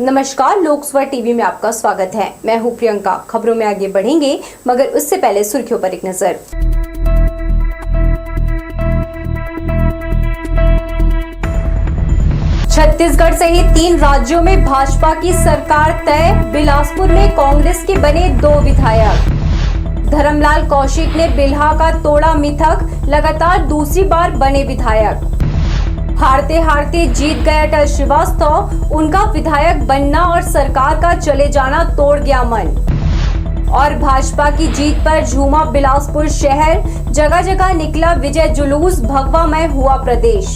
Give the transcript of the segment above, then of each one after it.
नमस्कार, लोकसभा टीवी में आपका स्वागत है। मैं हूं प्रियंका। खबरों में आगे बढ़ेंगे, मगर उससे पहले सुर्खियों पर एक नजर। छत्तीसगढ़ सहित 3 राज्यों में भाजपा की सरकार तय। बिलासपुर में कांग्रेस के बने 2 विधायक। धर्मलाल कौशिक ने बिल्हा का तोड़ा मिथक, लगातार दूसरी बार बने विधायक। हारते हारते जीत गए अटल श्रीवास्तव, उनका विधायक बनना और सरकार का चले जाना तोड़ गया मन। और भाजपा की जीत पर झूमा बिलासपुर शहर, जगह जगह निकला विजय जुलूस, भगवामय हुआ प्रदेश।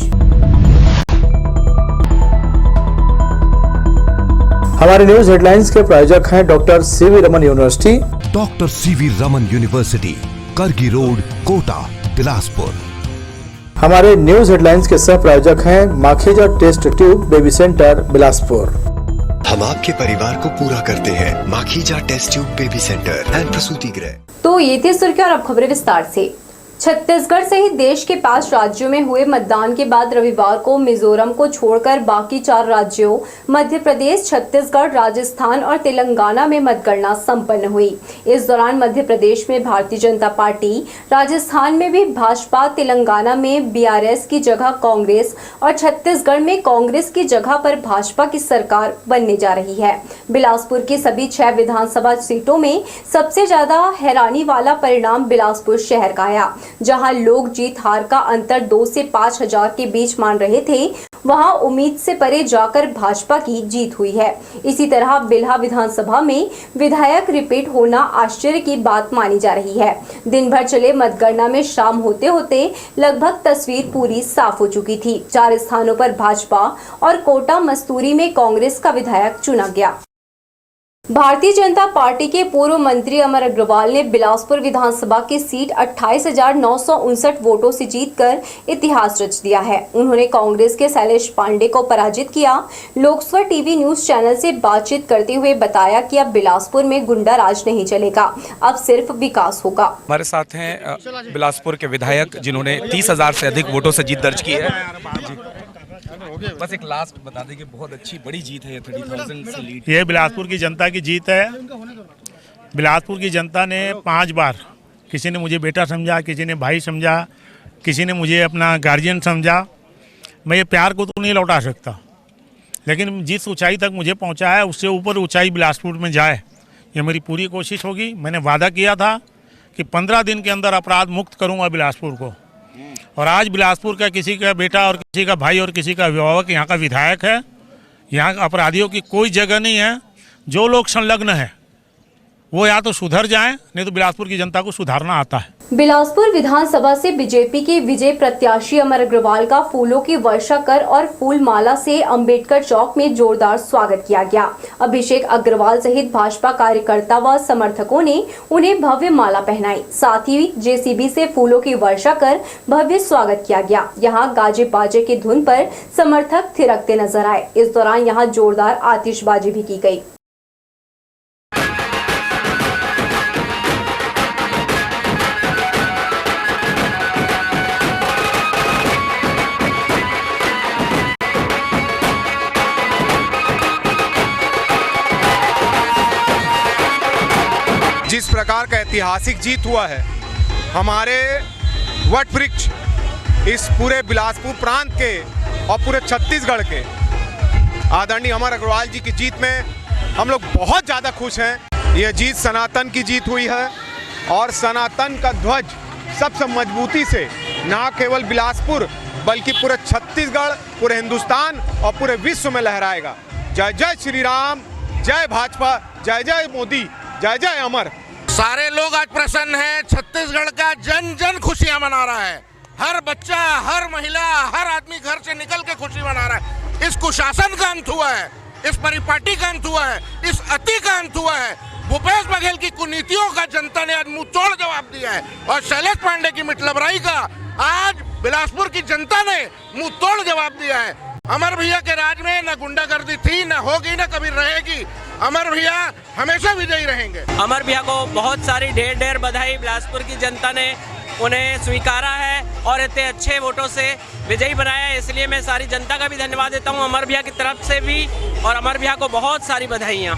हमारे न्यूज हेडलाइंस के प्रायोजक हैं doctor C V Raman university. Doctor C V Raman university, Kargi road, Kota, Bilaspur. हमारे न्यूज हेडलाइंस के सह प्रायोजक हैं Makhija test tube baby centre, Bilaspur. हम आपके परिवार को पूरा करते हैं। Makhija test tube baby centre and प्रसूति गृह। तो ये थी सुर्खियां और अब खबरें विस्तार से। छत्तीसगढ़ सहित देश के 5 राज्यों में हुए मतदान के बाद रविवार को मिजोरम को छोड़कर बाकी 4 राज्यों मध्य प्रदेश, छत्तीसगढ़, राजस्थान और तेलंगाना में मतगणना संपन्न हुई। इस दौरान मध्य प्रदेश में भारतीय जनता पार्टी, राजस्थान में भी भाजपा, तेलंगाना में बीआरएस की जगह कांग्रेस और छत्तीसगढ़ में कांग्रेस की जगह पर भाजपा की सरकार बनने जा रही है। बिलासपुर की सभी 6 विधानसभा सीटों में सबसे ज्यादा हैरानी वाला परिणाम बिलासपुर शहर का आया। जहां लोग जीत हार का अंतर 2 से 5 हजार के बीच मान रहे थे, वहां उम्मीद से परे जाकर भाजपा की जीत हुई है। इसी तरह बिल्हा विधानसभा में विधायक रिपीट होना आश्चर्य की बात मानी जा रही है। दिन भर चले मतगणना में शाम होते होते लगभग तस्वीर पूरी साफ हो चुकी थी। 4 स्थानों पर भाजपा और कोटा मस्तूरी में कांग्रेस का विधायक चुना गया। भारतीय जनता पार्टी के पूर्व मंत्री अमर अग्रवाल ने बिलासपुर विधानसभा की सीट 28,959 वोटों से जीतकर इतिहास रच दिया है। उन्होंने कांग्रेस के शैलेश पांडे को पराजित किया। लोकसभा टीवी न्यूज चैनल से बातचीत करते हुए बताया कि अब बिलासपुर में गुंडा राज नहीं चलेगा, अब सिर्फ विकास होगा। हमारे साथ हैं बिलासपुर के विधायक जिन्होंने 30,000 से अधिक वोटों से जीत दर्ज की है। बस एक लास्ट बता दें कि बहुत अच्छी बड़ी जीत है ये 30,000 से लीड। ये बिलासपुर की जनता की जीत है। बिलासपुर की जनता ने 5 बार, किसी ने मुझे बेटा समझा, किसी ने भाई समझा, किसी ने मुझे अपना गार्जियन समझा। मैं ये प्यार को तो नहीं लौटा सकता, लेकिन जिस ऊंचाई तक मुझे पहुंचा है उससे ऊपर ऊंचाई बिलासपुर में जाए, ये मेरी पूरी कोशिश होगी। मैंने वादा किया था कि 15 दिन के अंदर अपराध मुक्त करूँगा बिलासपुर को, और आज बिलासपुर का किसी का बेटा और किसी का भाई और किसी का अभिभावक यहाँ का विधायक है। यहाँ अपराधियों की कोई जगह नहीं है। जो लोग संलग्न हैं वो या तो सुधर जाएं, नहीं तो बिलासपुर की जनता को सुधारना आता है। बिलासपुर विधानसभा से बीजेपी के विजय प्रत्याशी अमर अग्रवाल का फूलों की वर्षा कर और फूल माला से अंबेडकर चौक में जोरदार स्वागत किया गया। अभिषेक अग्रवाल सहित भाजपा कार्यकर्ता व समर्थकों ने उन्हें भव्य माला पहनाई। साथ ही जेसीबी से फूलों की वर्षा कर भव्य स्वागत किया गया। यहाँ गाजे बाजे की धुन पर समर्थक थिरकते नजर आए। इस दौरान यहाँ जोरदार आतिशबाजी भी की गयी। जिस प्रकार का ऐतिहासिक जीत हुआ है, हमारे वट वृक्ष इस पूरे बिलासपुर प्रांत के और पूरे छत्तीसगढ़ के आदरणीय अमर अग्रवाल जी की जीत में हम लोग बहुत ज़्यादा खुश हैं। यह जीत सनातन की जीत हुई है और सनातन का ध्वज सबसे मजबूती से न केवल बिलासपुर बल्कि पूरे छत्तीसगढ़, पूरे हिंदुस्तान और पूरे विश्व में लहराएगा। जय जय श्री राम, जय भाजपा, जय जय मोदी, जय जय अमर। सारे लोग आज प्रसन्न हैं। छत्तीसगढ़ का जन जन खुशियां मना रहा है। हर बच्चा, हर महिला, हर आदमी घर से निकल के खुशी मना रहा है। इस कुशासन का अंत हुआ है, इस परिपाटी का अंत हुआ है, इस अति का अंत हुआ है। भूपेश बघेल की कुनीतियों का जनता ने आज मुंह तोड़ जवाब दिया है, और शैलेश पांडे की मिटलबराई का आज बिलासपुर की जनता ने मुंह तोड़ जवाब दिया है। अमर भैया के राज में न गुंडागर्दी थी, न होगी, न कभी रहेगी। अमर भैया हमेशा विजयी रहेंगे। अमर भैया को बहुत सारी ढेर ढेर बधाई। बिलासपुर की जनता ने उन्हें स्वीकारा है और इतने अच्छे वोटों से विजयी बनाया है। इसलिए मैं सारी जनता का भी धन्यवाद देता हूँ, अमर भैया की तरफ से भी, और अमर भैया को बहुत सारी बधाइयाँ।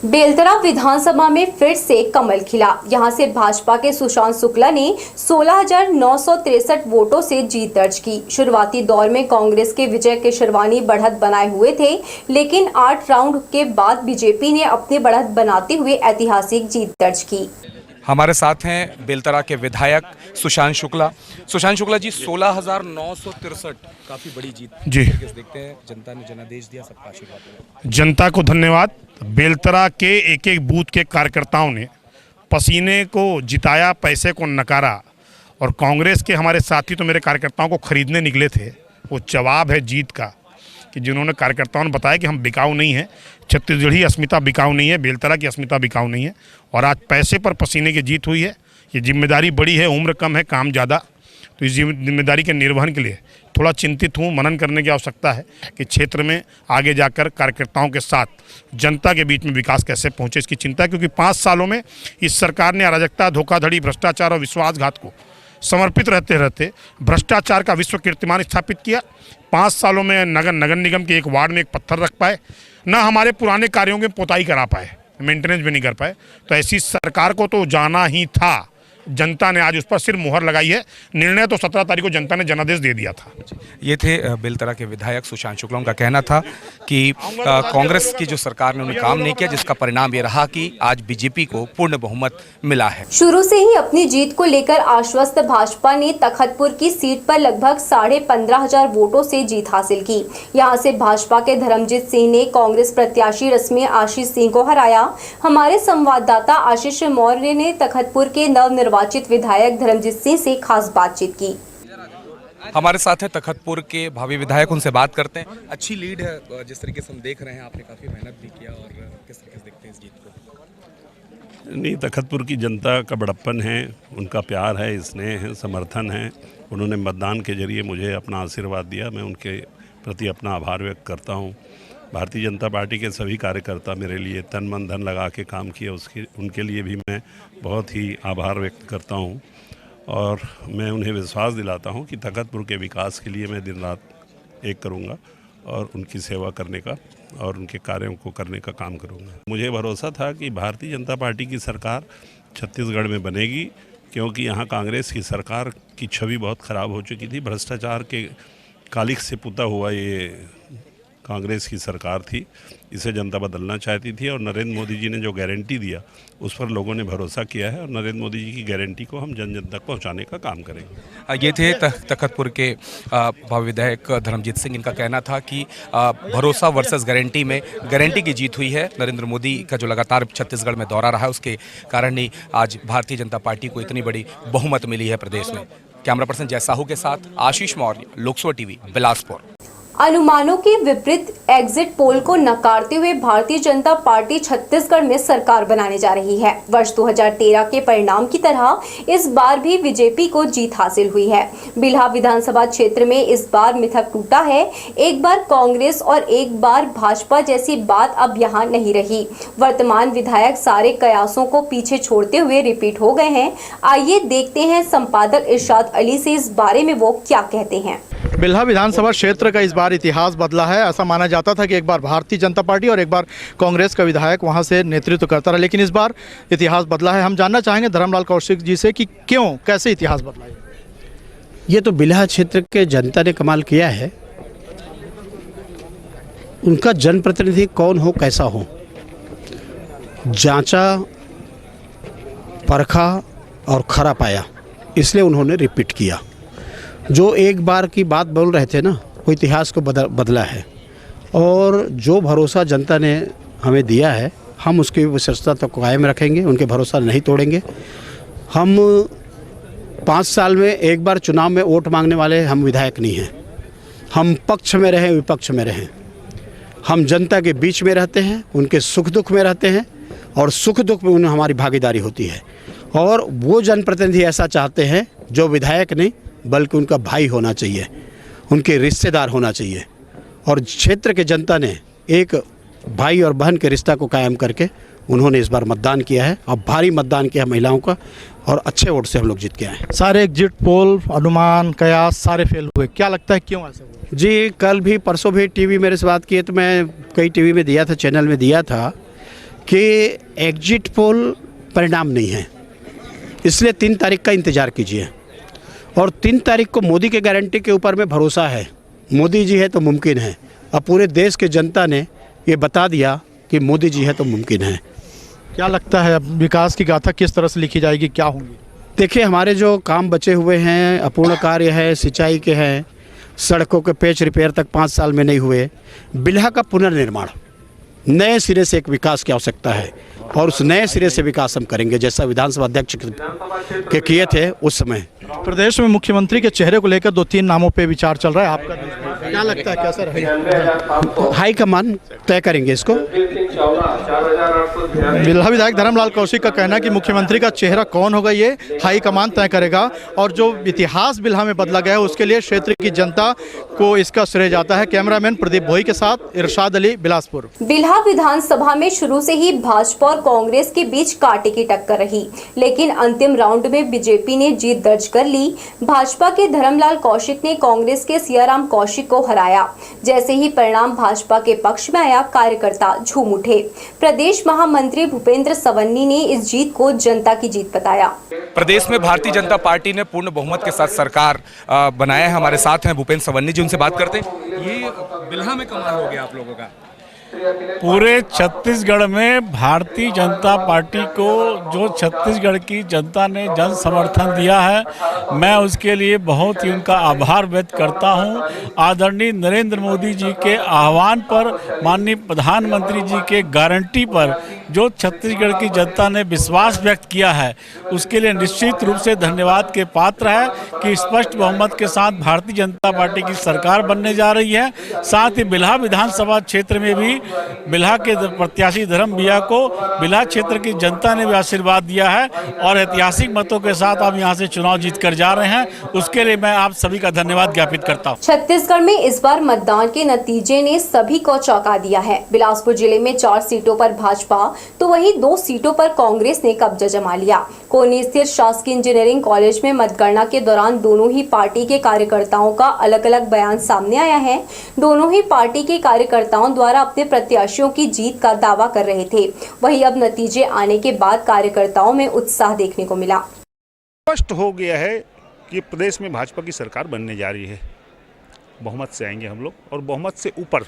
बेलतरा विधानसभा में फिर से कमल खिला। यहां से भाजपा के सुशांत शुक्ला ने 16,963 वोटों से जीत दर्ज की। शुरुआती दौर में कांग्रेस के विजय केशरवानी बढ़त बनाए हुए थे, लेकिन 8 राउंड के बाद बीजेपी ने अपनी बढ़त बनाते हुए ऐतिहासिक जीत दर्ज की। हमारे साथ हैं बेलतरा के विधायक सुशांत शुक्ला। सुशांत शुक्ला जी, 16,963 काफी बड़ी जीत जी। देखते हैं जनता ने जनादेश दिया, सबका आशीर्वाद। जनता को धन्यवाद। बेलतरा के एक एक बूथ के कार्यकर्ताओं ने पसीने को जिताया, पैसे को नकारा, और कांग्रेस के हमारे साथी तो मेरे कार्यकर्ताओं को खरीदने निकले थे। वो जवाब है जीत का कि जिन्होंने कार्यकर्ताओं ने बताया कि हम बिकाऊ नहीं हैं, छत्तीसगढ़ी अस्मिता बिकाऊ नहीं है, बेलतरा की अस्मिता बिकाऊ नहीं है, और आज पैसे पर पसीने की जीत हुई है। ये जिम्मेदारी बड़ी है, उम्र कम है, काम ज़्यादा, तो इस जिम्मेदारी के निर्वहन के लिए थोड़ा चिंतित हूँ। मनन करने की आवश्यकता है कि क्षेत्र में आगे जाकर कार्यकर्ताओं के साथ जनता के बीच में विकास कैसे पहुँचे, इसकी चिंता है। क्योंकि 5 सालों में इस सरकार ने अराजकता, धोखाधड़ी, भ्रष्टाचार और विश्वासघात को समर्पित रहते रहते भ्रष्टाचार का विश्व कीर्तिमान स्थापित किया। 5 सालों में नगर निगम के एक वार्ड में एक पत्थर रख पाए, न हमारे पुराने कार्यों की पोताई करा पाए, मेंटेनेंस भी नहीं कर पाए। तो ऐसी सरकार को तो जाना ही था। जनता ने आज उस पर सिर्फ मुहर लगाई है। निर्णय तो 17 तारीख को जनता ने जनादेश दे दिया था। ये थे बेलतरा के विधायक सुशांत शुक्ला। उनका कहना था कि कांग्रेस की जो सरकार ने उन्हें काम नहीं किया, जिसका परिणाम ये रहा कि आज बीजेपी को पूर्ण बहुमत मिला है। शुरू से ही अपनी जीत को लेकर आश्वस्त भाजपा ने तखतपुर की सीट पर लगभग 15,500 वोटों से जीत हासिल की। यहां से भाजपा के धर्मजीत सिंह ने कांग्रेस प्रत्याशी रश्मि आशीष सिंह को हराया। हमारे संवाददाता आशीष मौर्य ने तखतपुर के नवनिर्वाचित विधायक धर्मजीत सिंह से खास बातचीत की। हमारे साथ है तखतपुर के भावी विधायक, उनसे बात करते हैं। अच्छी लीड है जिस तरीके से हम देख रहे हैं, आपने काफी मेहनत भी किया, और किस तरीके से देखते हैं इस जीत को? नहीं, तखतपुर की जनता का बड़प्पन है, उनका प्यार है, स्नेह है, समर्थन है। उन्होंने मतदान के जरिए मुझे अपना आशीर्वाद दिया, मैं उनके प्रति अपना आभार व्यक्त करता हूँ। भारतीय जनता पार्टी के सभी कार्यकर्ता मेरे लिए तन मन धन लगा के काम किए, उनके लिए भी मैं बहुत ही आभार व्यक्त करता हूं, और मैं उन्हें विश्वास दिलाता हूं कि तखतपुर के विकास के लिए मैं दिन रात एक करूंगा, और उनकी सेवा करने का और उनके कार्यों को करने का काम करूँगा। मुझे भरोसा था कि भारतीय जनता पार्टी की सरकार छत्तीसगढ़ में बनेगी, क्योंकि यहाँ कांग्रेस की सरकार की छवि बहुत ख़राब हो चुकी थी। भ्रष्टाचार के कालिख से पुता हुआ ये कांग्रेस की सरकार थी, इसे जनता बदलना चाहती थी और नरेंद्र मोदी जी ने जो गारंटी दिया उस पर लोगों ने भरोसा किया है और नरेंद्र मोदी जी की गारंटी को हम जन जन तक पहुंचाने का काम करेंगे। ये थे तखतपुर के भावी विधायक धर्मजीत सिंह। इनका कहना था कि भरोसा वर्सेस गारंटी में गारंटी की जीत हुई है। नरेंद्र मोदी का जो लगातार छत्तीसगढ़ में दौरा रहा है उसके कारण ही आज भारतीय जनता पार्टी को इतनी बड़ी बहुमत मिली है प्रदेश में। कैमरा पर्सन जय साहू के साथ आशीष मौर्य, लोकसभा टीवी, बिलासपुर। अनुमानों के विपरीत एग्जिट पोल को नकारते हुए भारतीय जनता पार्टी छत्तीसगढ़ में सरकार बनाने जा रही है। वर्ष 2013 के परिणाम की तरह इस बार भी बीजेपी को जीत हासिल हुई है। बिल्हा विधानसभा क्षेत्र में इस बार मिथक टूटा है। एक बार कांग्रेस और एक बार भाजपा जैसी बात अब यहाँ नहीं रही। वर्तमान विधायक सारे कयासों को पीछे छोड़ते हुए रिपीट हो गए हैं। आइए देखते हैं संपादक इरशाद अली से इस बारे में वो क्या कहते हैं। बिल्हा विधानसभा क्षेत्र का इस बार इतिहास बदला है। ऐसा माना जाता था कि एक बार भारतीय जनता पार्टी और एक बार कांग्रेस का विधायक वहां से नेतृत्व करता रहा, लेकिन इस बार इतिहास बदला है। हम जानना चाहेंगे धर्मलाल कौशिक जी से कि क्यों, कैसे इतिहास बदला है। ये तो बिल्हा क्षेत्र के जनता ने कमाल किया है। उनका जनप्रतिनिधि कौन हो, कैसा हो, जांचा, परखा और खरा पाया, इसलिए उन्होंने रिपीट किया। जो एक बार की बात बोल रहे थे ना, वो इतिहास को बदला है। और जो भरोसा जनता ने हमें दिया है, हम उसकी विश्वसनीयता तो कायम रखेंगे, उनके भरोसा नहीं तोड़ेंगे। हम 5 साल में एक बार चुनाव में वोट मांगने वाले हम विधायक नहीं हैं। हम पक्ष में रहें, विपक्ष में रहें, हम जनता के बीच में रहते हैं, उनके सुख दुख में रहते हैं और सुख दुख में उन्हें हमारी भागीदारी होती है। और वो जनप्रतिनिधि ऐसा चाहते हैं जो विधायक नहीं बल्कि उनका भाई होना चाहिए, उनके रिश्तेदार होना चाहिए। और क्षेत्र के जनता ने एक भाई और बहन के रिश्ता को कायम करके उन्होंने इस बार मतदान किया है और भारी मतदान किया महिलाओं का, और अच्छे वोट से हम लोग जीत के आए हैं। सारे एग्जिट पोल, अनुमान, कयास सारे फेल हुए, क्या लगता है क्यों ऐसा हुआ? जी, कल भी परसों भी टीवी मेरे से बात किए तो मैं कई टीवी में दिया था, चैनल में दिया था कि एग्जिट पोल परिणाम नहीं है, इसलिए 3 तारीख का इंतज़ार कीजिए। और 3 तारीख को मोदी के गारंटी के ऊपर में भरोसा है। मोदी जी है तो मुमकिन है। अब पूरे देश के जनता ने ये बता दिया कि मोदी जी है तो मुमकिन है। क्या लगता है अब विकास की गाथा किस तरह से लिखी जाएगी, क्या होंगी? देखिए, हमारे जो काम बचे हुए हैं, अपूर्ण कार्य है, सिंचाई के हैं, सड़कों के पेच रिपेयर तक 5 साल में नहीं हुए। बिल्हा का पुनर्निर्माण, नए सिरे से एक विकास की आवश्यकता है और उस नए सिरे से विकास हम करेंगे जैसा विधानसभा अध्यक्ष के किए थे उस समय। प्रदेश में मुख्यमंत्री के चेहरे को लेकर 2-3 नामों पे विचार चल रहा है, आपका क्या लगता है, कैसा रहेगा? हाईकमान तय करेंगे इसको। बिल्हा विधायक धर्मलाल कौशिक का कहना है कि मुख्यमंत्री का चेहरा कौन होगा ये हाईकमान तय करेगा, और जो इतिहास बिल्हा में बदला गया है उसके लिए क्षेत्र की जनता को इसका श्रेय जाता है। कैमरामैन प्रदीप भोई के साथ इरशाद अली, बिलासपुर। बिल्हा विधानसभा में शुरू से ही भाजपा और कांग्रेस के बीच कांटे की टक्कर रही, लेकिन अंतिम राउंड में बीजेपी ने जीत दर्ज कर ली। भाजपा के धर्मलाल कौशिक ने कांग्रेस के सियाराम कौशिक को हराया। जैसे ही परिणाम भाजपा के पक्ष में आया, कार्यकर्ता झूम उठे। प्रदेश महामंत्री भूपेंद्र सवन्नी ने इस जीत को जनता की जीत बताया। प्रदेश में भारतीय जनता पार्टी ने पूर्ण बहुमत के साथ सरकार बनाया है। हमारे साथ हैं भूपेंद्र सवन्नी जी, उनसे बात करते हैं। ये बिल्हा में कमाल हो गया आप लोगों का। पूरे छत्तीसगढ़ में भारतीय जनता पार्टी को जो छत्तीसगढ़ की जनता ने जन समर्थन दिया है, मैं उसके लिए बहुत ही उनका आभार व्यक्त करता हूं। आदरणीय नरेंद्र मोदी जी के आह्वान पर, माननीय प्रधानमंत्री जी के गारंटी पर जो छत्तीसगढ़ की जनता ने विश्वास व्यक्त किया है, उसके लिए निश्चित रूप से धन्यवाद के पात्र है कि स्पष्ट बहुमत के साथ भारतीय जनता पार्टी की सरकार बनने जा रही है। साथ ही बिल्हा विधानसभा क्षेत्र में भी बिल्हा के प्रत्याशी धर्म भैया को बिल्हा क्षेत्र की जनता ने भी आशीर्वाद दिया है और ऐतिहासिक मतों के साथ अब यहां से चुनाव जीत कर जा रहे हैं। उसके लिए मैं आप सभी का धन्यवाद ज्ञापित करता हूं। छत्तीसगढ़ में इस बार मतदान के नतीजे ने सभी को चौंका दिया है। बिलासपुर जिले में 4 सीटों पर भाजपा तो वहीं 2 सीटों पर कांग्रेस ने कब्जा जमा लिया। कोनी स्थित शासकीय इंजीनियरिंग कॉलेज में मतगणना के दौरान दोनों ही पार्टी के कार्यकर्ताओं का अलग अलग बयान सामने आया है। दोनों ही पार्टी के कार्यकर्ताओं द्वारा अपने प्रत्याशियों की जीत का दावा कर रहे थे। वहीं अब नतीजे आने के बाद कार्यकर्ताओं में उत्साह देखने को मिला। स्पष्ट हो गया है कि प्रदेश में भाजपा की सरकार बनने जा रही है। बहुमत से आएंगे हम लोग, और बहुमत से ऊपर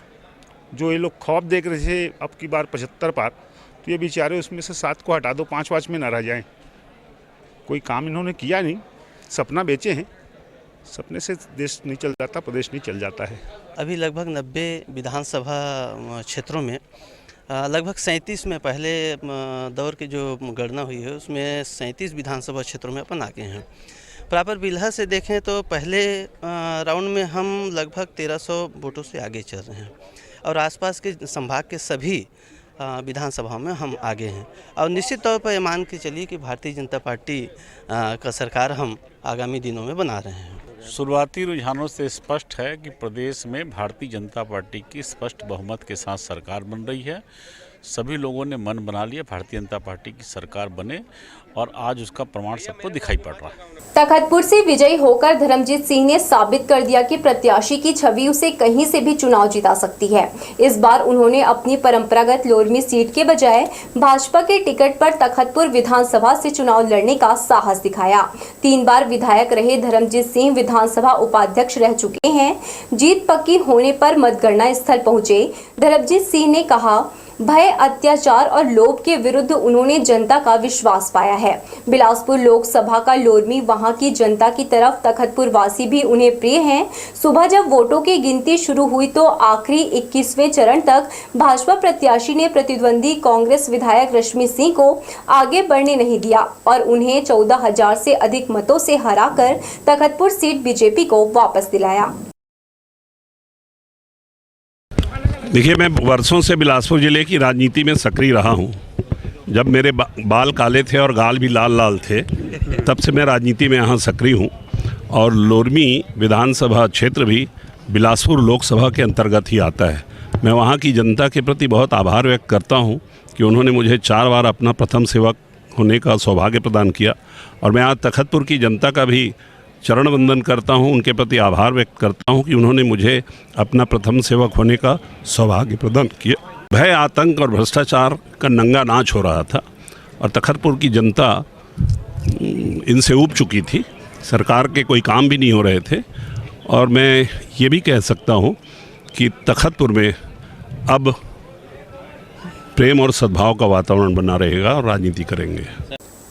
जो ये लोग ख्वाब देख रहे थे अब की बार 75 पार, तो ये बेचारे उसमें से 7 को हटा दो, 5 में ना रह जाएं। कोई काम इन्होंने किया नहीं, सपना बेचे हैं। सपने से देश नहीं चल जाता, प्रदेश नहीं चल जाता है। अभी लगभग 90 विधानसभा क्षेत्रों में लगभग 37 में पहले दौर की जो गणना हुई है उसमें 37 विधानसभा क्षेत्रों में अपन आगे हैं। प्रॉपर बिल्हा से देखें तो पहले राउंड में हम लगभग 1300 वोटों से आगे चल रहे हैं, और आसपास के संभाग के सभी विधानसभाओं में हम आगे हैं। और निश्चित तौर पर ये मान के चलिए कि भारतीय जनता पार्टी का सरकार हम आगामी दिनों में बना रहे हैं। शुरुआती रुझानों से स्पष्ट है कि प्रदेश में भारतीय जनता पार्टी की स्पष्ट बहुमत के साथ सरकार बन रही है। सभी लोगों ने मन बना लिया भारतीय जनता पार्टी की सरकार बने, और आज उसका प्रमाण सबको दिखाई पड़ रहा है। तखतपुर से विजयी होकर धर्मजीत सिंह ने साबित कर दिया कि प्रत्याशी की छवि उसे कहीं से भी चुनाव जिता सकती है। इस बार उन्होंने अपनी परंपरागत लोरमी सीट के बजाय भाजपा के टिकट पर तखतपुर विधानसभा से चुनाव लड़ने का साहस दिखाया। 3 बार विधायक रहे धर्मजीत सिंह विधानसभा उपाध्यक्ष रह चुके हैं। जीत पक्की होने पर मतगणना स्थल पहुंचे धर्मजीत सिंह ने कहा, भय, अत्याचार और लोभ के विरुद्ध उन्होंने जनता का विश्वास पाया है। बिलासपुर लोकसभा का लोरमी वहां की जनता की तरफ तखतपुर वासी भी उन्हें प्रिय हैं। सुबह जब वोटों की गिनती शुरू हुई तो आखिरी 21वें चरण तक भाजपा प्रत्याशी ने प्रतिद्वंदी कांग्रेस विधायक रश्मि सिंह को आगे बढ़ने नहीं दिया और उन्हें 14,000 से अधिक मतों से हराकर तखतपुर सीट बीजेपी को वापस दिलाया। देखिए, मैं वर्षों से बिलासपुर ज़िले की राजनीति में सक्रिय रहा हूँ। जब मेरे बाल काले थे और गाल भी लाल लाल थे, तब से मैं राजनीति में यहाँ सक्रिय हूँ। और लोरमी विधानसभा क्षेत्र भी बिलासपुर लोकसभा के अंतर्गत ही आता है। मैं वहाँ की जनता के प्रति बहुत आभार व्यक्त करता हूँ कि उन्होंने मुझे 4 बार अपना प्रथम सेवक होने का सौभाग्य प्रदान किया। और मैं आज तखतपुर की जनता का भी चरण वंदन करता हूं, उनके प्रति आभार व्यक्त करता हूं कि उन्होंने मुझे अपना प्रथम सेवक होने का सौभाग्य प्रदान किया। भय, आतंक और भ्रष्टाचार का नंगा नाच हो रहा था और तखतपुर की जनता इनसे ऊब चुकी थी। सरकार के कोई काम भी नहीं हो रहे थे, और मैं ये भी कह सकता हूं कि तखतपुर में अब प्रेम और सद्भाव का वातावरण बना रहेगा और राजनीति करेंगे।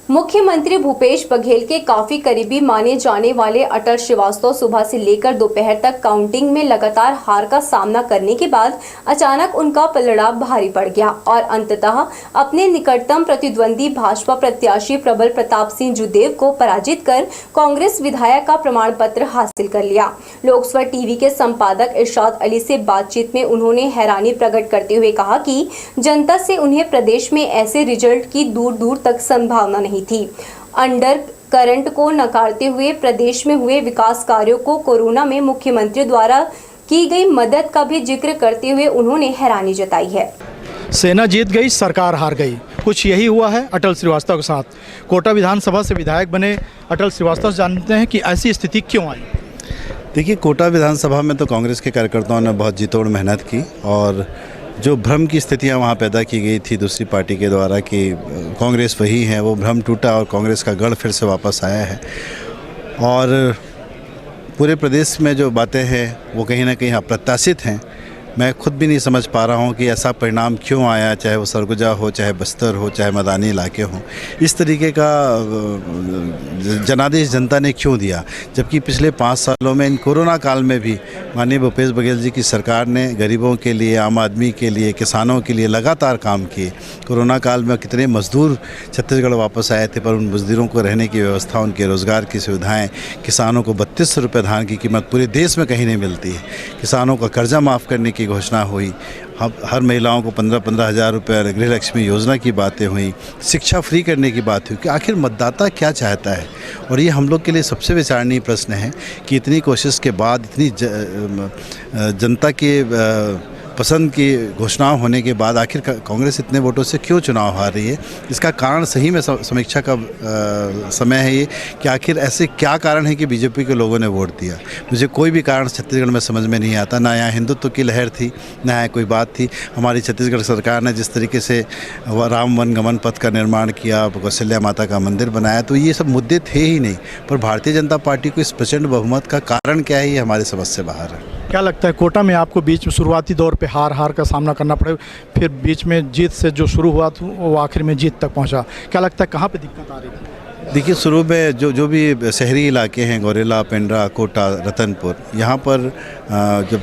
मुख्यमंत्री भूपेश बघेल के काफी करीबी माने जाने वाले अटल श्रीवास्तव सुबह से लेकर दोपहर तक काउंटिंग में लगातार हार का सामना करने के बाद अचानक उनका पलड़ा भारी पड़ गया और अंततः अपने निकटतम प्रतिद्वंदी भाजपा प्रत्याशी प्रबल प्रताप सिंह जुदेव को पराजित कर कांग्रेस विधायक का प्रमाण पत्र हासिल कर लिया। लोकसभा टीवी के संपादक इरशाद अली से बातचीत में उन्होंने हैरानी प्रकट करते हुए कहा कि जनता से उन्हें प्रदेश में ऐसे रिजल्ट की दूर दूर तक संभावना नहीं थी। अंडर करंट को नकारते हुए प्रदेश में हुए विकास कार्यों को कोरोना में मुख्यमंत्री द्वारा की गई मदद का भी जिक्र करते हुए उन्होंने हैरानी जताई है। सेना जीत गई, सरकार हार गई, कुछ यही हुआ है अटल श्रीवास्तव के साथ। कोटा विधानसभा से विधायक बने अटल श्रीवास्तव जानते हैं कि ऐसी स्थिति क्यों आई। देखिए, कोटा विधानसभा में तो कांग्रेस के कार्यकर्ताओं ने बहुत जीतोड़ मेहनत की और जो भ्रम की स्थितियां वहां पैदा की गई थी दूसरी पार्टी के द्वारा कि कांग्रेस वही है, वो भ्रम टूटा और कांग्रेस का गढ़ फिर से वापस आया है। और पूरे प्रदेश में जो बातें हैं वो कहीं ना कहीं अप्रत्याशित हैं। मैं खुद भी नहीं समझ पा रहा हूँ कि ऐसा परिणाम क्यों आया, चाहे वो सरगुजा हो, चाहे बस्तर हो, चाहे मैदानी इलाके हों। इस तरीके का जनादेश जनता ने क्यों दिया, जबकि पिछले 5 सालों में इन कोरोना काल में भी माननीय भूपेश बघेल जी की सरकार ने गरीबों के लिए, आम आदमी के लिए, किसानों के लिए लगातार काम किए। कोरोना काल में कितने मजदूर छत्तीसगढ़ वापस आए थे, पर उन मजदूरों को रहने की व्यवस्था, उनके रोज़गार की सुविधाएँ, किसानों को 3200 रुपये धान की कीमत पूरे देश में कहीं नहीं मिलती है। किसानों का कर्जा माफ़ करने की घोषणा हुई। हर महिलाओं को 15-15 हज़ार रुपये गृह लक्ष्मी योजना की बातें हुई। शिक्षा फ्री करने की बात हुई कि आखिर मतदाता क्या चाहता है। और ये हम लोग के लिए सबसे विचारणीय प्रश्न है कि इतनी कोशिश के बाद, इतनी जनता के पसंद की घोषणा होने के बाद आखिर कांग्रेस इतने वोटों से क्यों चुनाव हार रही है। इसका कारण सही में समीक्षा का समय है ये कि आखिर ऐसे क्या कारण है कि बीजेपी के लोगों ने वोट दिया। मुझे कोई भी कारण छत्तीसगढ़ में समझ में नहीं आता। ना यहाँ हिंदुत्व की लहर थी, ना यहाँ कोई बात थी। हमारी छत्तीसगढ़ सरकार ने जिस तरीके से राम वन गमन पथ का निर्माण किया, कौशल्या माता का मंदिर बनाया, तो ये सब मुद्दे थे ही नहीं। पर भारतीय जनता पार्टी को इस प्रचंड बहुमत का कारण क्या है, ये हमारे समझ से बाहर है। क्या लगता है कोटा में आपको बीच में शुरुआती दौर पे हार का सामना करना पड़े, फिर बीच में जीत से जो शुरू हुआ था वो आखिर में जीत तक पहुंचा, क्या लगता है कहाँ पे दिक्कत आ रही है? देखिए, शुरू में जो भी शहरी इलाके हैं, गौरेला, पेंड्रा, कोटा, रतनपुर, यहाँ पर जब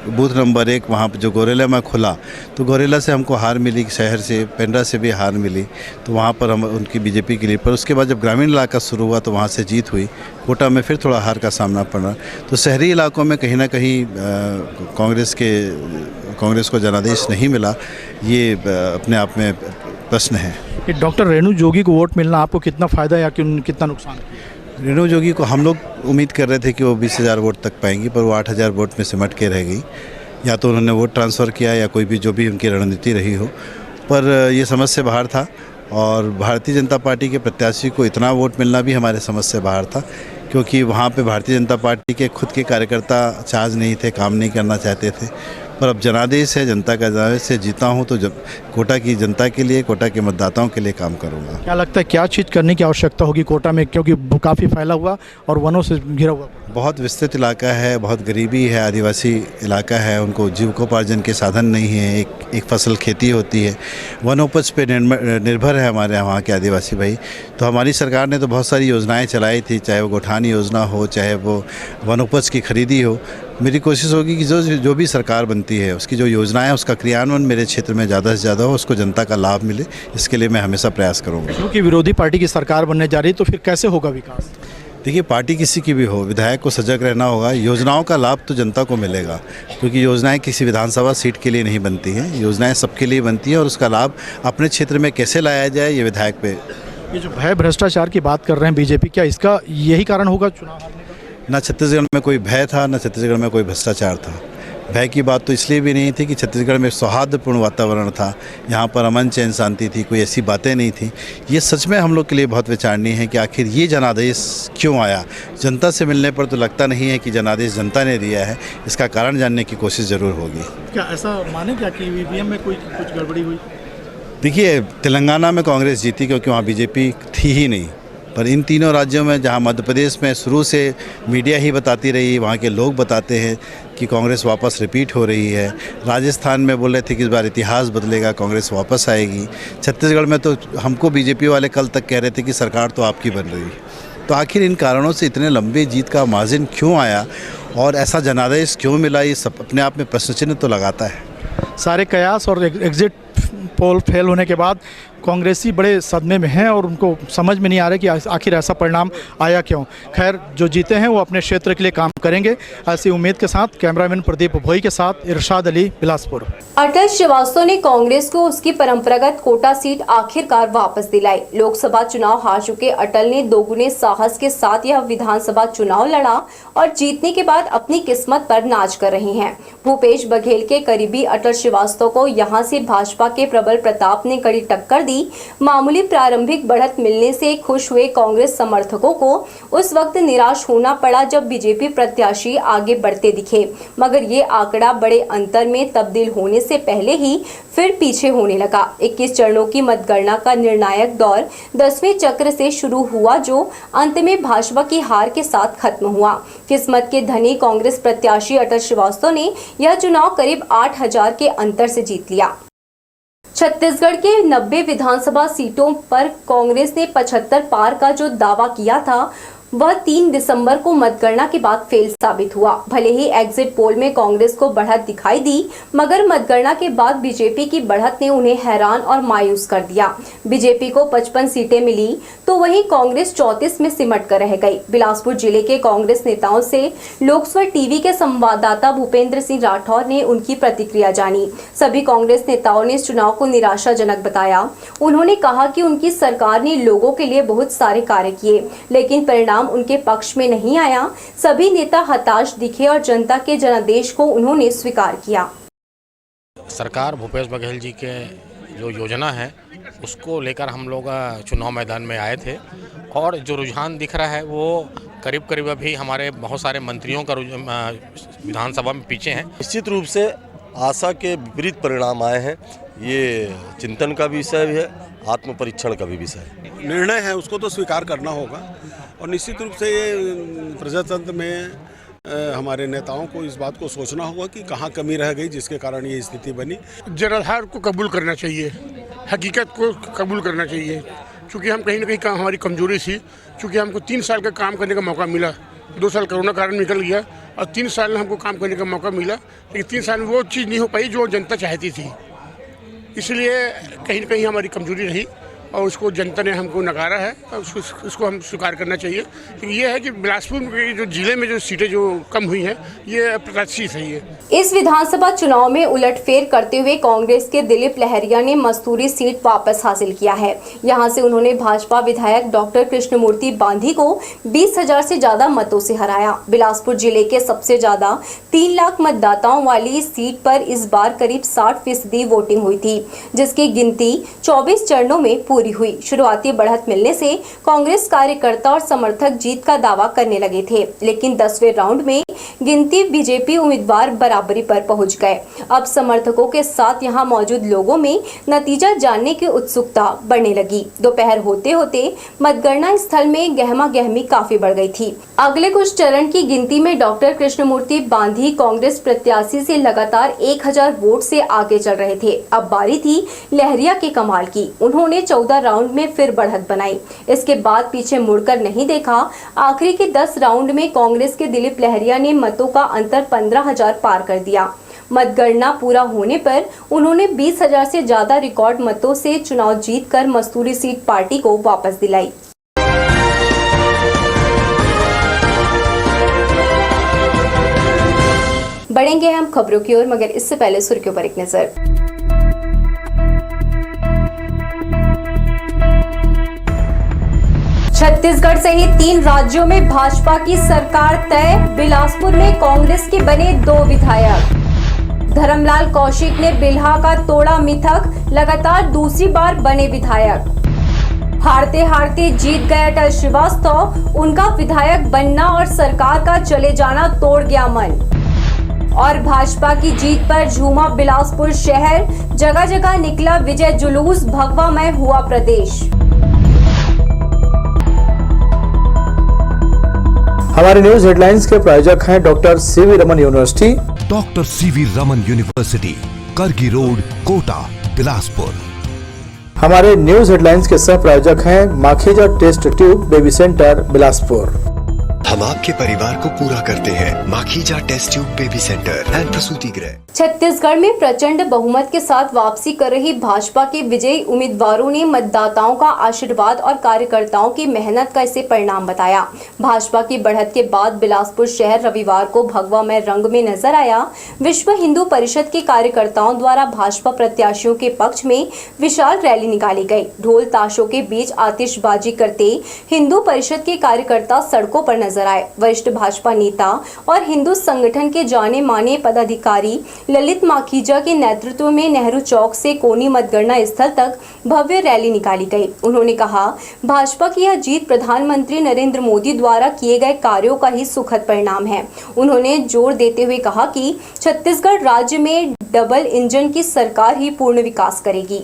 बूथ नंबर 1 वहाँ पर जो गौरेला में खुला तो गौरेला से हमको हार मिली, शहर से, पेंड्रा से भी हार मिली, तो वहाँ पर हम उनकी बीजेपी के लिए। पर उसके बाद जब ग्रामीण इलाका शुरू हुआ तो वहाँ से जीत हुई। कोटा में फिर थोड़ा हार का सामना पड़ा। तो शहरी इलाकों में कहीं ना कहीं कांग्रेस को जनादेश नहीं मिला, ये अपने आप में प्रश्न है। डॉक्टर रेणु जोगी को वोट मिलना आपको कितना फ़ायदा या कितना नुकसान? रेणु जोगी को हम लोग उम्मीद कर रहे थे कि वो 20,000 वोट तक पाएंगी, पर वो 8,000 वोट में सिमट के रह गई। या तो उन्होंने वोट ट्रांसफ़र किया या कोई भी जो भी उनकी रणनीति रही हो, पर ये समझ से बाहर था। और भारतीय जनता पार्टी के प्रत्याशी को इतना वोट मिलना भी हमारे समझ से बाहर था, क्योंकि वहाँ पे भारतीय जनता पार्टी के खुद के कार्यकर्ता चार्ज नहीं थे, काम नहीं करना चाहते थे। पर अब जनादेश है, जनता का जनादेश से जीता हूँ, तो जब कोटा की जनता के लिए, कोटा के मतदाताओं के लिए काम करूँगा। क्या लगता है क्या चीज़ करने की आवश्यकता होगी कोटा में, क्योंकि काफ़ी फैला हुआ और वनों से घिरा हुआ? बहुत विस्तृत इलाका है, बहुत गरीबी है, आदिवासी इलाका है, उनको जीविकोपार्जन के साधन नहीं है। एक फसल खेती होती है, वनोपज पे निर्भर है हमारे वहाँ के आदिवासी भाई। तो हमारी सरकार ने तो बहुत सारी योजनाएं चलाई थी, चाहे वो गौठान योजना हो, चाहे वो वनोपज की खरीदी हो। मेरी कोशिश होगी कि जो भी सरकार बनती है उसकी जो योजनाएं है उसका क्रियान्वयन मेरे क्षेत्र में ज़्यादा से ज़्यादा हो, उसको जनता का लाभ मिले, इसके लिए मैं हमेशा प्रयास करूँगा। क्योंकि विरोधी पार्टी की सरकार बनने जा रही है तो फिर कैसे होगा विकास? देखिए, पार्टी किसी की भी हो, विधायक को सजग रहना होगा। योजनाओं का लाभ तो जनता को मिलेगा, क्योंकि योजनाएं किसी विधानसभा सीट के लिए नहीं बनती हैं, योजनाएं सबके लिए बनती हैं। और उसका लाभ अपने क्षेत्र में कैसे लाया जाए, ये विधायक पे। ये जो भय भ्रष्टाचार की बात कर रहे हैं बीजेपी, क्या इसका यही कारण होगा चुनाव हारने का? ना छत्तीसगढ़ में कोई भय था, ना छत्तीसगढ़ में कोई भ्रष्टाचार था। भय की बात तो इसलिए भी नहीं थी कि छत्तीसगढ़ में सौहार्दपूर्ण वातावरण था, यहाँ पर अमन चैन शांति थी, कोई ऐसी बातें नहीं थी। ये सच में हम लोग के लिए बहुत विचारणीय है कि आखिर ये जनादेश क्यों आया। जनता से मिलने पर तो लगता नहीं है कि जनादेश जनता ने दिया है, इसका कारण जानने की कोशिश ज़रूर होगी। क्या ऐसा माने क्या कि ईवीएम में कुछ गड़बड़ी हुई? देखिए, तेलंगाना में कांग्रेस जीती क्योंकि वहाँ बीजेपी थी ही नहीं, पर इन तीनों राज्यों में, जहां मध्य प्रदेश में शुरू से मीडिया ही बताती रही, वहां के लोग बताते हैं कि कांग्रेस वापस रिपीट हो रही है। राजस्थान में बोल रहे थे कि इस बार इतिहास बदलेगा, कांग्रेस वापस आएगी। छत्तीसगढ़ में तो हमको बीजेपी वाले कल तक कह रहे थे कि सरकार तो आपकी बन रही है। तो आखिर इन कारणों से इतने लंबे जीत का मार्जिन क्यों आया और ऐसा जनादेश क्यों मिला, ये सब अपने आप में प्रश्न चिन्ह तो लगाता है। सारे कयास और एग्जिट पोल फेल होने के बाद कांग्रेसी बड़े सदमे में हैं और उनको समझ में नहीं आ रहा कि आखिर ऐसा परिणाम आया क्यों। खैर, जो जीते हैं वो अपने क्षेत्र के लिए काम करेंगे, ऐसी उम्मीद के साथ कैमरामैन प्रदीप भोई के साथ इरशाद अली, बिलासपुर। अटल श्रीवास्तव ने कांग्रेस को उसकी परंपरागत कोटा सीट आखिरकार वापस दिलाई। लोकसभा चुनाव हार चुके अटल ने दोगुने साहस के साथ यह विधानसभा चुनाव लड़ा और जीतने के बाद अपनी किस्मत पर नाज कर रहे हैं। भूपेश बघेल के करीबी अटल श्रीवास्तव को यहां से भाजपा के प्रबल प्रताप ने कड़ी टक्कर दी। मामूली प्रारंभिक बढ़त मिलने से खुश हुए कांग्रेस समर्थकों को उस वक्त निराश होना पड़ा जब बीजेपी प्रत्याशी आगे बढ़ते दिखे, मगर ये आंकड़ा बड़े अंतर में तब्दील होने से पहले ही फिर पीछे होने लगा। 21 चरणों की मतगणना का निर्णायक दौर 10वें चक्र से शुरू हुआ, जो अंत में भाजपा की हार के साथ खत्म हुआ। किस्मत के धनी कांग्रेस प्रत्याशी अटल श्रीवास्तव ने यह चुनाव करीब 8,000 के अंतर से जीत लिया। छत्तीसगढ़ के 90 विधानसभा सीटों पर कांग्रेस ने 75 पार का जो दावा किया था वह 3 दिसंबर को मतगणना के बाद फेल साबित हुआ। भले ही एग्जिट पोल में कांग्रेस को बढ़त दिखाई दी, मगर मतगणना के बाद बीजेपी की बढ़त ने उन्हें हैरान और मायूस कर दिया। बीजेपी को 55 सीटें मिली तो वहीं कांग्रेस 34 में सिमट कर रह गई। बिलासपुर जिले के कांग्रेस नेताओं से लोकसभा टीवी के संवाददाता भूपेंद्र सिंह राठौर ने उनकी प्रतिक्रिया जानी। सभी कांग्रेस नेताओं ने इस चुनाव को निराशाजनक बताया। उन्होंने कहा कि उनकी सरकार ने लोगों के लिए बहुत सारे कार्य किए, लेकिन परिणाम उनके पक्ष में नहीं आया। सभी नेता हताश दिखे और जनता के जनादेश को उन्होंने स्वीकार किया। सरकार भूपेश बघेल जी के जो योजना है उसको लेकर हम लोग चुनाव मैदान में आए थे और जो रुझान दिख रहा है वो करीब करीब अभी हमारे बहुत सारे मंत्रियों का विधानसभा में पीछे हैं। निश्चित रूप से आशा के विपरीत परिणाम आए हैं। ये चिंतन का विषय भी है, आत्म परीक्षण का भी विषय है। निर्णय है उसको तो स्वीकार करना होगा और निश्चित रूप से ये प्रजातंत्र में हमारे नेताओं को इस बात को सोचना होगा कि कहाँ कमी रह गई जिसके कारण ये स्थिति बनी। जनाधार को कबूल करना चाहिए, हकीकत को कबूल करना चाहिए, क्योंकि हम कहीं ना कहीं हमारी कमजोरी थी। क्योंकि हमको 3 साल का काम करने का मौका मिला, 2 साल कोरोना कारण निकल गया और 3 साल में हमको काम करने का मौका मिला, लेकिन 3 साल में वो चीज़ नहीं हो पाई जो जनता चाहती थी। इसलिए कहीं ना कहीं हमारी कमजोरी रही और उसको जनता ने हमको नकारा है और उसको हम स्वीकार करना चाहिए। लेकिन ये है कि बिलासपुर के जो जिले में जो सीटें जो कम हुई हैं ये अप्रत्याशित सही है। इस विधानसभा चुनाव में उलटफेर करते हुए कांग्रेस के दिलीप लहरिया ने मस्तूरी सीट वापस हासिल किया है। यहां से उन्होंने भाजपा विधायक डॉक्टर कृष्णमूर्ति बांधी को 20,000 से ज्यादा मतों से हराया। बिलासपुर जिले के सबसे ज्यादा 3 लाख मतदाताओं वाली इस सीट पर इस बार करीब 60% वोटिंग हुई थी, जिसकी गिनती 24 चरणों में पूरी हुई। शुरुआती बढ़त मिलने से कांग्रेस कार्यकर्ता और समर्थक जीत का दावा करने लगे थे, लेकिन 10वें राउंड में गिनती बीजेपी उम्मीदवार बराबरी पर पहुंच गए। अब समर्थकों के साथ यहां मौजूद लोगों में नतीजा जानने की उत्सुकता बढ़ने लगी। दोपहर होते होते मतगणना स्थल में गहमा गहमी काफी बढ़ गई थी। अगले कुछ चरण की गिनती में डॉक्टर कृष्णमूर्ति बांधी कांग्रेस प्रत्याशी से लगातार 1000 वोट से आगे चल रहे थे। अब बारी थी लहरिया के कमाल की। उन्होंने 14 राउंड में फिर बढ़त बनाई। इसके बाद पीछे मुड़कर नहीं देखा। आखिरी के 10 राउंड में कांग्रेस के दिलीप लहरिया ने मतों का अंतर 15,000 पार कर दिया। मतगणना पूरा होने पर उन्होंने 20,000 से ज्यादा रिकॉर्ड मतों से चुनाव जीतकर मस्तूरी सीट पार्टी को वापस दिलाई। बढ़ेंगे हम खबरों की ओर, मगर इससे पहले सुर्खियों पर एक नजर। छत्तीसगढ़ सहित 3 राज्यों में भाजपा की सरकार तय। बिलासपुर में कांग्रेस के बने 2 विधायक। धर्मलाल कौशिक ने बिल्हा का तोड़ा मिथक, लगातार दूसरी बार बने विधायक। हारते हारते जीत गए अटल श्रीवास्तव, उनका विधायक बनना और सरकार का चले जाना तोड़ गया मन। और भाजपा की जीत पर झूमा बिलासपुर शहर, जगह जगह निकला विजय जुलूस, भगवामय हुआ प्रदेश। हमारे न्यूज हेडलाइंस के प्रायोजक हैं doctor C V Raman university. Doctor C V Raman university, Kargi road, Kota, Bilaspur. हमारे न्यूज हेडलाइंस के सह प्रायोजक हैं Makhija test tube baby centre, Bilaspur. हम आपके परिवार को पूरा करते हैं। Makhija test tube baby centre and प्रसूति गृह। छत्तीसगढ़ में प्रचंड बहुमत के साथ वापसी कर रही भाजपा के विजयी उम्मीदवारों ने मतदाताओं का आशीर्वाद और कार्यकर्ताओं की मेहनत का इसे परिणाम बताया। भाजपा की बढ़त के बाद बिलासपुर शहर रविवार को भगवामय रंग में नजर आया। विश्व हिंदू परिषद के कार्यकर्ताओं द्वारा भाजपा प्रत्याशियों के पक्ष में विशाल रैली निकाली गई। ढोल ताशों के बीच आतिशबाजी करते हिंदू परिषद के कार्यकर्ता सड़कों पर नजर आए। वरिष्ठ भाजपा नेता और हिंदू संगठन के जाने माने पदाधिकारी ललित माखीजा के नेतृत्व में नेहरू चौक से कोनी मतगणना स्थल तक भव्य रैली निकाली गई। उन्होंने कहा, भाजपा की यह जीत प्रधानमंत्री नरेंद्र मोदी द्वारा किए गए कार्यों का ही सुखद परिणाम है। उन्होंने जोर देते हुए कहा कि छत्तीसगढ़ राज्य में डबल इंजन की सरकार ही पूर्ण विकास करेगी।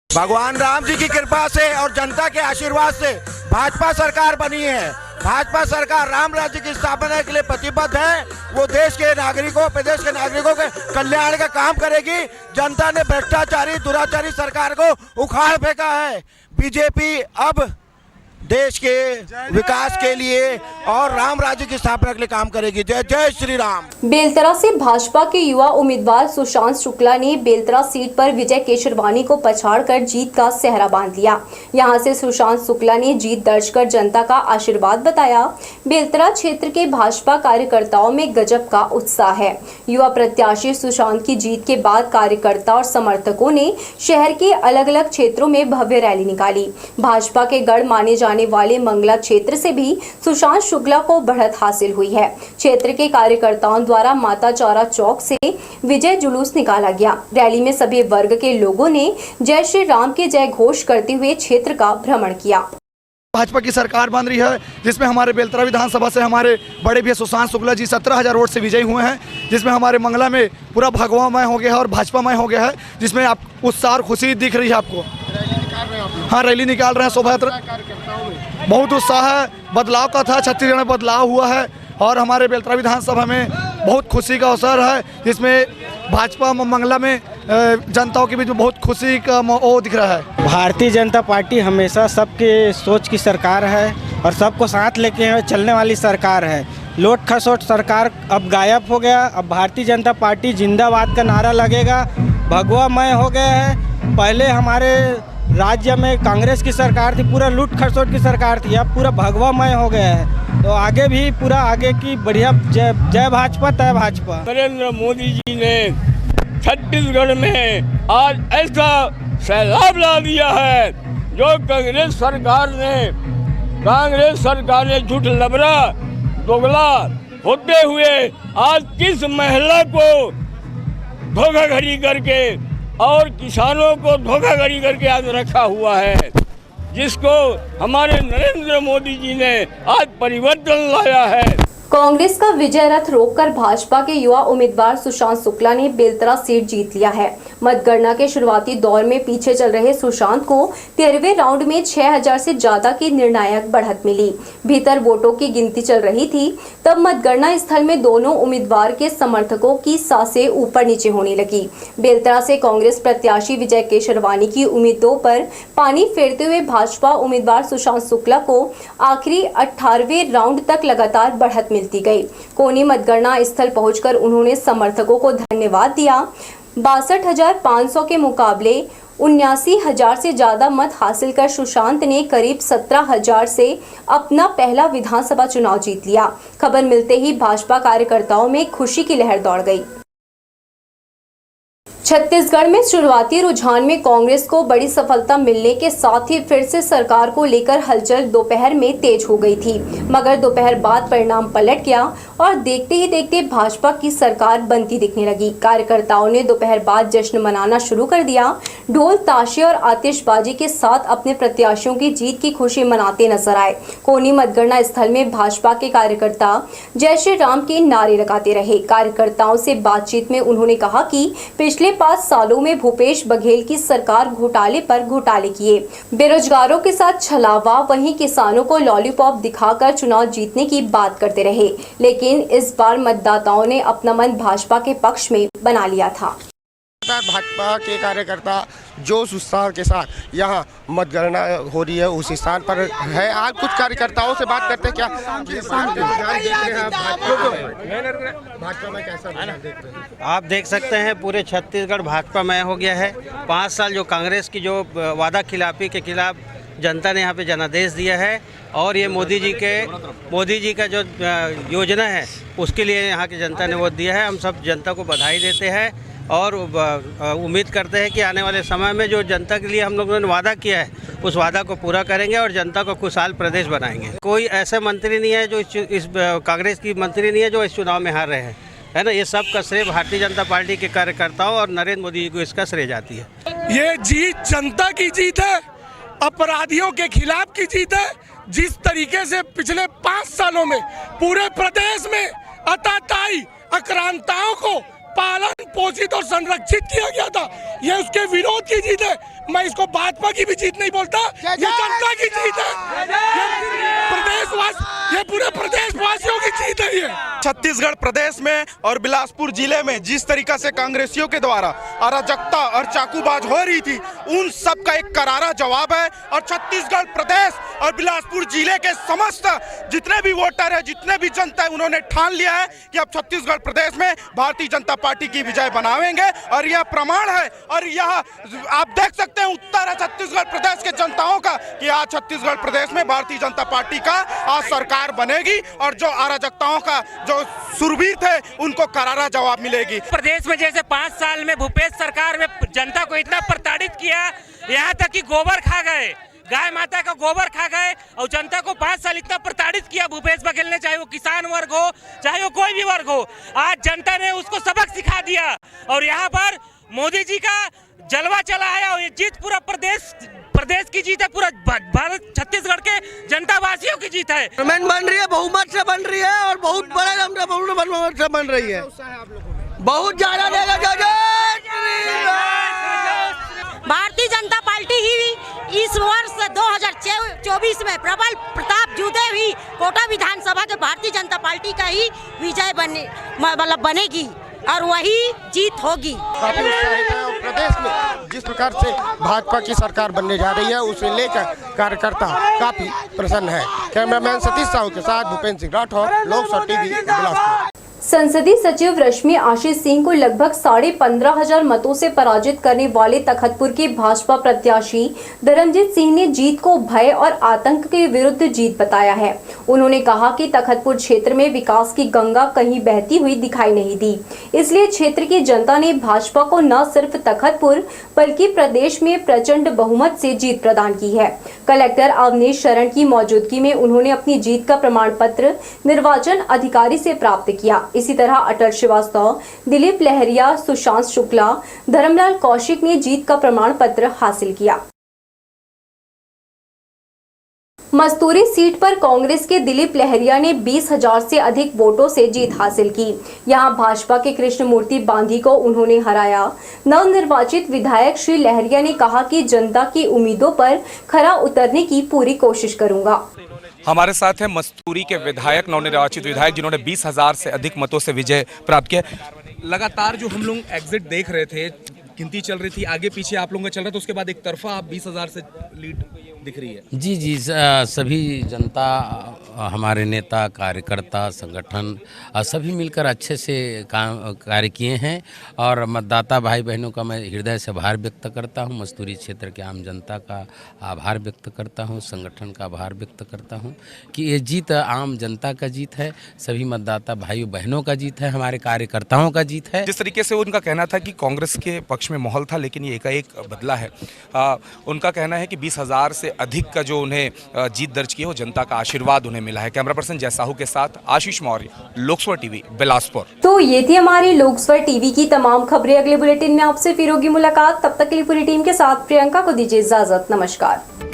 भगवान राम जी की कृपा से और जनता के आशीर्वाद से भाजपा सरकार बनी है। भाजपा सरकार राम राज्य की स्थापना के लिए प्रतिबद्ध है। वो देश के नागरिकों, प्रदेश के नागरिकों के कल्याण का काम करेगी। जनता ने भ्रष्टाचारी, दुराचारी सरकार को उखाड़ फेंका है। बीजेपी अब देश के विकास के लिए और राम राज्य की स्थापना के लिए काम करेगी। जय जय श्री राम। बेलतरा से भाजपा के युवा उम्मीदवार सुशांत शुक्ला ने बेलतरा सीट पर विजय केशरवानी को पछाड़कर जीत का सेहरा बांध लिया। यहां से सुशांत शुक्ला ने जीत दर्ज कर जनता का आशीर्वाद बताया। बेलतरा क्षेत्र के भाजपा कार्यकर्ताओं में गजब का उत्साह है। युवा प्रत्याशी सुशांत की जीत के बाद कार्यकर्ता और समर्थकों ने शहर के अलग अलग क्षेत्रों में भव्य रैली निकाली। भाजपा के गढ़ माने जाने वाले मंगला क्षेत्र से भी सुशांत शुक्ला को बढ़त हासिल हुई है। क्षेत्र के कार्यकर्ताओं द्वारा माता चौरा चौक से विजय जुलूस निकाला गया। रैली में सभी वर्ग के लोगों ने जय श्री राम के जय घोष करते हुए क्षेत्र का भ्रमण किया। भाजपा की सरकार बन रही है, जिसमें हमारे बेलतरा विधानसभा से हमारे बड़े भैया सुशांत शुक्ला जी 17,000 वोट से विजयी हुए हैं, जिसमें हमारे मंगला में पूरा भगवामय हो गया है और भाजपामय हो गया है, जिसमें आप उत्साह और खुशी दिख रही है आपको। हाँ, रैली निकाल रहे हैं, शोभा यात्रा, बहुत उत्साह है। बदलाव का था, छत्तीसगढ़ में बदलाव हुआ है और हमारे बेलतरा विधानसभा में बहुत खुशी का अवसर है, जिसमें भाजपा मंगला में जनताओं के बीच में बहुत खुशी का वो दिख रहा है। भारतीय जनता पार्टी हमेशा सबके सोच की सरकार है और सबको साथ लेके चलने वाली सरकार है। लोट खसोट सरकार अब गायब हो गया। अब भारतीय जनता पार्टी जिंदाबाद का नारा लगेगा। भगवामय हो गया है। पहले हमारे राज्य में कांग्रेस की सरकार थी, पूरा लूट खसोट की सरकार थी, अब पूरा भगवामय हो गया है। तो आगे भी पूरा आगे की बढ़िया जय भाजपा तय भाजपा। नरेंद्र मोदी जी ने छत्तीसगढ़ में आज ऐसा सैलाब ला दिया है जो कांग्रेस सरकार ने झूठ लबरा दोगला होते हुए आज किस महिला को धोखाधड़ी करके और किसानों को धोखाधड़ी करके आज रखा हुआ है, जिसको हमारे नरेंद्र मोदी जी ने आज परिवर्तन लाया है। कांग्रेस का विजय रथ रोककर भाजपा के युवा उम्मीदवार सुशांत शुक्ला ने बेलतरा सीट जीत लिया है। मतगणना के शुरुआती दौर में पीछे चल रहे सुशांत को 13वें राउंड में 6000 से ज्यादा की निर्णायक बढ़त मिली। भीतर वोटों की गिनती चल रही थी, तब मतगणना स्थल में दोनों उम्मीदवार के समर्थकों की सांसें ऊपर नीचे होने लगी। बेलतरा से कांग्रेस प्रत्याशी विजय केशरवानी की उम्मीदों पर पानी फेरते हुए भाजपा उम्मीदवार सुशांत शुक्ला को आखिरी 18वें राउंड तक लगातार बढ़त मिलती गई। कोनी मतगणना स्थल पहुंचकर उन्होंने समर्थकों को धन्यवाद दिया। 62,500 के मुकाबले 79,000 से ज्यादा मत हासिल कर सुशांत ने करीब 17,000 से अपना पहला विधानसभा चुनाव जीत लिया। खबर मिलते ही भाजपा कार्यकर्ताओं में खुशी की लहर दौड़ गई। छत्तीसगढ़ में शुरुआती रुझान में कांग्रेस को बड़ी सफलता मिलने के साथ ही फिर से सरकार को लेकर हलचल दोपहर में तेज हो गई थी, मगर दोपहर बाद परिणाम पलट गया और देखते ही देखते भाजपा की सरकार बनती दिखने लगी। कार्यकर्ताओं ने दोपहर बाद जश्न मनाना शुरू कर दिया। ढोल ताशे और आतिशबाजी के साथ अपने प्रत्याशियों की जीत की खुशी मनाते नजर आए। कोनी मतगणना स्थल में भाजपा के कार्यकर्ता जय श्री राम के नारे लगाते रहे। कार्यकर्ताओं से बातचीत में उन्होंने कहा कि पिछले 5 सालों में भूपेश बघेल की सरकार घोटाले पर घोटाले किए, बेरोजगारों के साथ छलावा, वहीं किसानों को लॉलीपॉप दिखाकर चुनाव जीतने की बात करते रहे। लेकिन इस बार मतदाताओं ने अपना मन भाजपा के पक्ष में बना लिया था। भाजपा के कार्यकर्ता जोश उत्साह के साथ यहाँ मतगणना हो रही है उस स्थान पर है। आज कुछ कार्यकर्ताओं से बात करते हैं। क्या भाजपा में कैसा रुझान देख रहे हैं? आप देख सकते हैं पूरे छत्तीसगढ़ भाजपामय हो गया है। 5 साल जो कांग्रेस की जो वादा खिलाफी के खिलाफ जनता ने यहाँ पे जनादेश दिया है और ये मोदी जी का जो योजना है उसके लिए यहाँ की जनता ने वोट दिया है। हम सब जनता को बधाई देते हैं और उम्मीद करते हैं कि आने वाले समय में जो जनता के लिए हम लोगों ने वादा किया है उस वादा को पूरा करेंगे और जनता को खुशहाल प्रदेश बनाएंगे। कोई ऐसा मंत्री नहीं है जो इस कांग्रेस की मंत्री नहीं है जो इस चुनाव में हार रहे हैं, है ना। ये सब का श्रेय भारतीय जनता पार्टी के कार्यकर्ताओं और नरेंद्र मोदी जी को इसका श्रेय जाती है। ये जीत जनता की जीत है, अपराधियों के खिलाफ की जीत है। जिस तरीके से पिछले 5 सालों में पूरे प्रदेश में अताताई आक्रांताओं को पालन पोषित और संरक्षित किया गया था, ये उसके विरोध की जीत है। मैं इसको भाजपा की भी जीत नहीं बोलता, ये जनता की जीत है, ये पूरे प्रदेशवासियों की जीत है। ये छत्तीसगढ़ प्रदेश में और बिलासपुर जिले में जिस तरीका से कांग्रेसियों के द्वारा अराजकता और चाकूबाज हो रही थी, उन सब का एक करारा जवाब है। और छत्तीसगढ़ प्रदेश और बिलासपुर जिले के समस्त जितने भी वोटर है, जितने भी जनता है, उन्होंने ठान लिया है कि अब छत्तीसगढ़ प्रदेश में भारतीय जनता पार्टी की विजय बनावेंगे। और यह प्रमाण है और यह आप देख सकते हैं उत्तर है छत्तीसगढ़ प्रदेश के जनताओं का कि आज छत्तीसगढ़ प्रदेश में भारतीय जनता पार्टी का आज सरकार बनेगी और जो अराजकताओं का जो सुरवीर थे उनको करारा जवाब मिलेगी। प्रदेश में जैसे 5 साल में भूपेश सरकार में जनता को इतना प्रताड़ित किया, यहाँ तक कि गोबर खा गए, गाय माता का गोबर खा गए और जनता को 5 साल इतना प्रताड़ित किया भूपेश बघेल ने, चाहे वो किसान वर्ग हो चाहे वो कोई भी वर्ग हो। आज जनता ने उसको सबक सिखा दिया और यहाँ पर मोदी जी का जलवा चला है और ये जीत पूरा प्रदेश की जीत है, पूरा भारत छत्तीसगढ़ के जनता वासियों की जीत है। गवर्नमेंट बन रही है, बहुमत से बन रही है और बहुत बड़े बहुमत से बन रही है, बहुत ज्यादा भारतीय जनता पार्टी ही इस वर्ष 2024 में प्रबल प्रताप जूते हुई कोटा विधानसभा के भारतीय जनता पार्टी का ही विजय बनेगी और वही जीत होगी। काफी उत्साहित है और प्रदेश में जिस प्रकार से भाजपा की सरकार बनने जा रही है उसे लेकर कार्यकर्ता काफी प्रसन्न है। कैमरामैन सतीश साहू के साथ भूपेंद्र सिंह राठौर, लोकसभा टीवी, बिलासपुर। संसदीय सचिव रश्मि आशीष सिंह को लगभग 15,500 मतों से पराजित करने वाले तखतपुर के भाजपा प्रत्याशी धर्मजीत सिंह ने जीत को भय और आतंक के विरुद्ध जीत बताया है। उन्होंने कहा कि तखतपुर क्षेत्र में विकास की गंगा कहीं बहती हुई दिखाई नहीं दी, इसलिए क्षेत्र की जनता ने भाजपा को न सिर्फ तखतपुर बल्कि प्रदेश में प्रचंड बहुमत से जीत प्रदान की है। कलेक्टर अवनीश शरण की मौजूदगी में उन्होंने अपनी जीत का प्रमाण पत्र निर्वाचन अधिकारी से प्राप्त किया। इसी तरह अटल श्रीवास्तव, दिलीप लहरिया, सुशांत शुक्ला, धर्मलाल कौशिक ने जीत का प्रमाण पत्र हासिल किया। मस्तूरी सीट पर कांग्रेस के दिलीप लहरिया ने 20,000 से अधिक वोटों से जीत हासिल की। यहां भाजपा के कृष्णमूर्ति बांधी को उन्होंने हराया। नवनिर्वाचित विधायक श्री लहरिया ने कहा कि जनता की उम्मीदों पर खरा उतरने की पूरी कोशिश करूंगा। हमारे साथ है मस्तूरी के विधायक, नवनिर्वाचित विधायक, जिन्होंने 20,000 से अधिक मतों से विजय प्राप्त किया। लगातार जो हम लोग एग्जिट देख रहे थे, गिनती चल रही थी, आगे पीछे आप लोगों का चल रहा था, उसके बाद एक तरफा आप 20,000 से लीड दिख रही है। जी सभी जनता, हमारे नेता, कार्यकर्ता, संगठन सभी मिलकर अच्छे से कार्य किए हैं और मतदाता भाई बहनों का मैं हृदय से आभार व्यक्त करता हूं। मस्तूरी क्षेत्र के आम जनता का आभार व्यक्त करता हूं, संगठन का आभार व्यक्त करता हूं कि ये जीत आम जनता का जीत है, सभी मतदाता भाई बहनों का जीत है, हमारे कार्यकर्ताओं का जीत है। जिस तरीके से उनका कहना था कि कांग्रेस के पक्ष में माहौल था, लेकिन ये एकाएक बदला है। उनका कहना है कि 20,000 से अधिक का जो उन्हें जीत दर्ज की है वो जनता का आशीर्वाद उन्हें मिला है। कैमरा पर्सन जय साहू के साथ आशीष मौर्य, लोकसभा टीवी, बिलासपुर। तो ये थी हमारी लोकसभा टीवी की तमाम खबरें। अगले बुलेटिन में आपसे फिर होगी मुलाकात। तब तक के लिए पूरी टीम के साथ प्रियंका को दीजिए इजाजत। नमस्कार।